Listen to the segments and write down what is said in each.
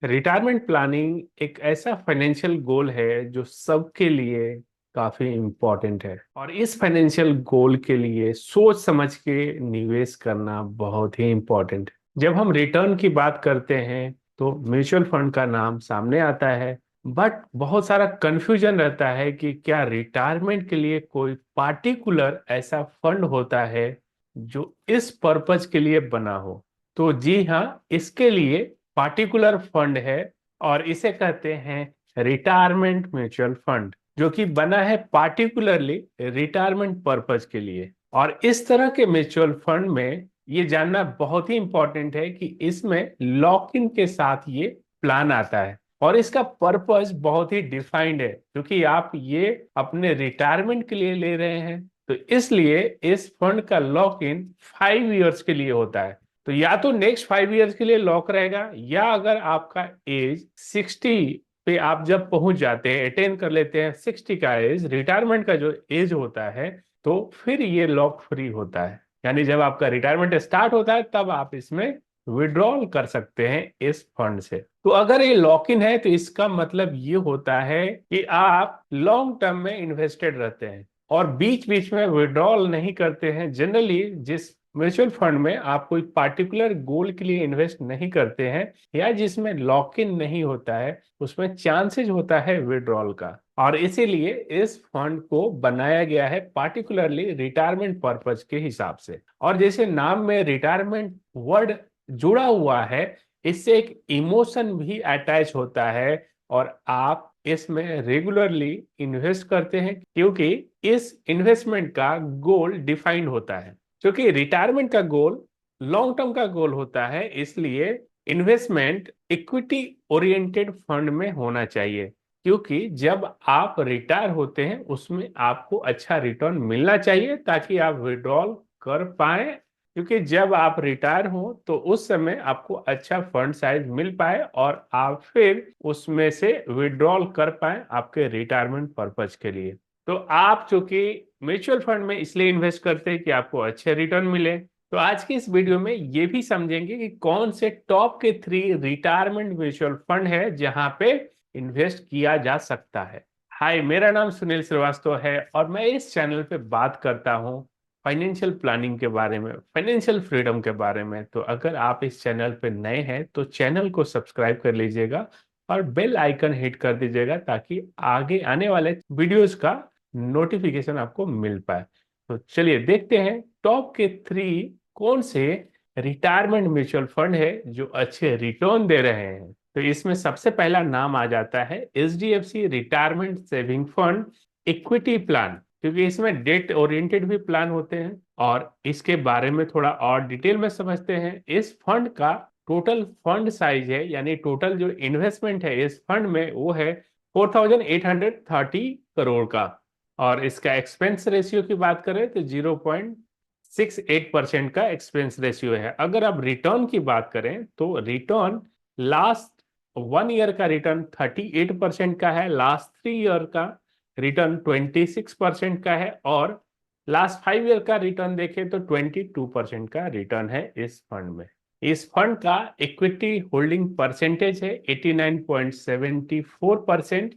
Retirement planning एक ऐसा financial goal है जो सबके लिए काफी इम्पोर्टेंट है और इस फाइनेंशियल गोल के लिए सोच समझ के निवेश करना बहुत ही इम्पोर्टेंट है। जब हम रिटर्न की बात करते हैं तो म्यूचुअल फंड का नाम सामने आता है। बट बहुत सारा कंफ्यूजन रहता है कि क्या रिटायरमेंट के लिए कोई पार्टिकुलर ऐसा फंड होता है जो इस पर्पज के लिए बना हो। तो जी हाँ, इसके लिए पार्टिकुलर फंड है और इसे कहते हैं रिटायरमेंट म्यूचुअल फंड, जो कि बना है पार्टिकुलरली रिटायरमेंट पर्पज के लिए। और इस तरह के म्यूचुअल फंड में ये जानना बहुत ही इंपॉर्टेंट है कि इसमें लॉक इन के साथ ये प्लान आता है और इसका पर्पस बहुत ही डिफाइंड है, क्योंकि आप ये अपने रिटायरमेंट के लिए ले रहे हैं। तो इसलिए इस फंड का लॉक इन 5 इयर्स के लिए होता है। तो या तो नेक्स्ट 5 इयर्स के लिए लॉक रहेगा, या अगर आपका एज 60 पे आप जब पहुंच जाते हैं, अटेन कर लेते हैं 60 का एज, रिटायरमेंट का जो एज होता है, तो फिर ये लॉक फ्री होता है। यानी जब आपका रिटायरमेंट स्टार्ट होता है तब आप इसमें विड्रॉल कर सकते हैं इस फंड से। तो अगर ये लॉक इन है तो इसका मतलब ये होता है कि आप लॉन्ग टर्म में इन्वेस्टेड रहते हैं और बीच बीच में विड्रॉल नहीं करते हैं। जनरली जिस म्यूचुअल फंड में आप कोई पार्टिकुलर गोल के लिए इन्वेस्ट नहीं करते हैं या जिसमें लॉक इन नहीं होता है, उसमें चांसेस होता है विड्रॉल का। और इसीलिए इस फंड को बनाया गया है पार्टिकुलरली रिटायरमेंट पर्पज के हिसाब से। और जैसे नाम में रिटायरमेंट वर्ड जुड़ा हुआ है, इससे एक इमोशन भी अटैच होता है और आप इसमें रेगुलरली इन्वेस्ट करते हैं, क्योंकि इस इन्वेस्टमेंट का गोल डिफाइंड होता है। क्योंकि रिटायरमेंट का गोल लॉन्ग टर्म का गोल होता है, इसलिए इन्वेस्टमेंट इक्विटी ओरिएंटेड फंड में होना चाहिए। क्योंकि जब आप रिटायर होते हैं उसमें आपको अच्छा रिटर्न मिलना चाहिए ताकि आप विड्रॉल कर पाए। क्योंकि जब आप रिटायर हो तो उस समय आपको अच्छा फंड साइज मिल पाए और आप फिर उसमें से विड्रॉल कर पाए आपके रिटायरमेंट पर्पज के लिए। तो आप चूंकि म्यूचुअल फंड में इसलिए इन्वेस्ट करते हैं कि आपको अच्छे रिटर्न मिले। तो आज की इस वीडियो में ये भी समझेंगे कि कौन से टॉप के 3 रिटायरमेंट म्यूचुअल फंड है जहां पे इन्वेस्ट किया जा सकता है। हाय, मेरा नाम सुनील श्रीवास्तव है और मैं इस चैनल पे बात करता हूँ फाइनेंशियल प्लानिंग के बारे में, फाइनेंशियल फ्रीडम के बारे में। तो अगर आप इस चैनल पे नए हैं तो चैनल को सब्सक्राइब कर लीजिएगा और बेल आइकन हिट कर दीजिएगा ताकि आगे आने वाले वीडियोस का नोटिफिकेशन आपको मिल पाए। तो चलिए देखते हैं टॉप के 3 कौन से रिटायरमेंट म्यूचुअल फंड है जो अच्छे रिटर्न दे रहे हैं। तो इसमें सबसे पहला नाम आ जाता है HDFC retirement saving fund equity plan, क्योंकि इसमें डेट ओरिएंटेड भी प्लान होते हैं। और इसके बारे में थोड़ा और डिटेल में समझते हैं। इस फंड का टोटल फंड साइज है, यानी टोटल जो इन्वेस्टमेंट है इस फंड में, वो है 4830 करोड़ का। और इसका एक्सपेंस रेशियो की बात करें तो 0.68% का एक्सपेंस रेशियो है। अगर आप रिटर्न की बात करें तो रिटर्न लास्ट 1 ईयर का रिटर्न 38% का है, लास्ट 3 ईयर का रिटर्न 26% का है और लास्ट 5 ईयर का रिटर्न देखें तो 22% का रिटर्न है इस फंड में। इस फंड का इक्विटी होल्डिंग परसेंटेज है 89.74%।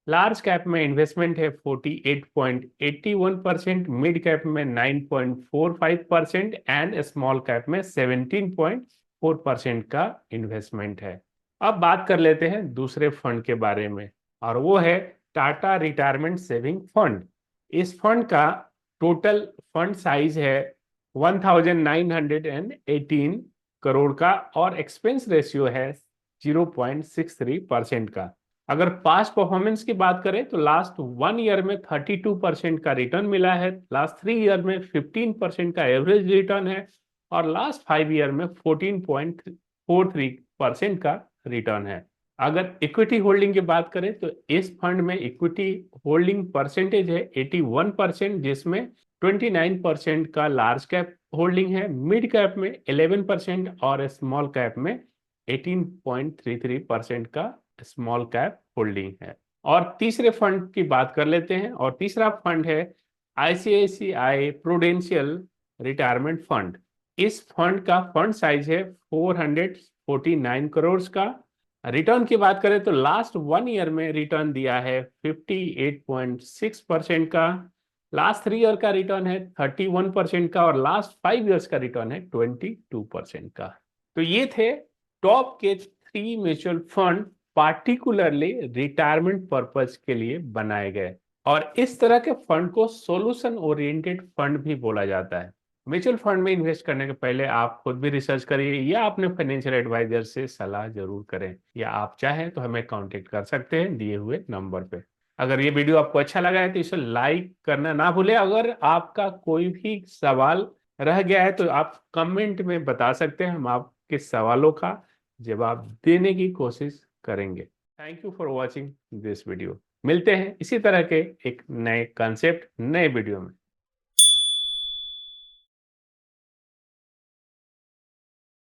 लार्ज कैप में इन्वेस्टमेंट है 48.81%, मिड कैप में 9.45% एंड स्मॉल कैप में 17.4% का इन्वेस्टमेंट है। अब बात कर लेते हैं दूसरे फंड के बारे में, और वो है टाटा रिटायरमेंट सेविंग फंड। इस फंड का टोटल फंड साइज है 1918 करोड़ का और एक्सपेंस रेशियो है 0.63% का। अगर पास्ट परफॉर्मेंस की बात करें तो लास्ट 1 ईयर में 32% का रिटर्न मिला है, लास्ट 3 ईयर में 15% का एवरेज रिटर्न है और लास्ट 5 ईयर में 14.43% का रिटर्न है। अगर इक्विटी होल्डिंग की बात करें तो इस फंड में इक्विटी होल्डिंग परसेंटेज है 81%, जिसमें 29% का लार्ज कैप होल्डिंग है, मिड कैप में 11% और स्मॉल कैप में 18.33% का स्मॉल कैप होल्डिंग है। और तीसरे फंड की बात कर लेते हैं, और तीसरा फंड है आईसीआईसीआई प्रूडेंशियल रिटायरमेंट फंड। इस फंड का फंड साइज है 449 करोड़ का रिटर्न की बात करें तो लास्ट 1 ईयर में रिटर्न दिया है 58.6% का, लास्ट 3 ईयर का रिटर्न है 31% का, और लास्ट 5 ईयर्स का रिटर्न है 22% का। तो ये थे टॉप के 3 mutual fund, particularly retirement purpose के लिए बनाए गए। और इस तरह के फंड को सोल्यूशन ओरिएंटेड फंड भी बोला जाता है। म्यूचुअल फंड में इन्वेस्ट करने के पहले आप खुद भी रिसर्च करिए या अपने फाइनेंशियल एडवाइजर से सलाह जरूर करें, या आप चाहें तो हमें कांटेक्ट कर सकते हैं दिए हुए नंबर पे। अगर ये वीडियो आपको अच्छा लगा है तो इसे लाइक करना ना भूलें। अगर आपका कोई भी सवाल रह गया है तो आप कमेंट में बता सकते हैं, हम आपके सवालों का जवाब देने की कोशिश करेंगे। Thank you for watching this video. मिलते हैं इसी तरह के एक नए कॉन्सेप्ट, नए वीडियो में।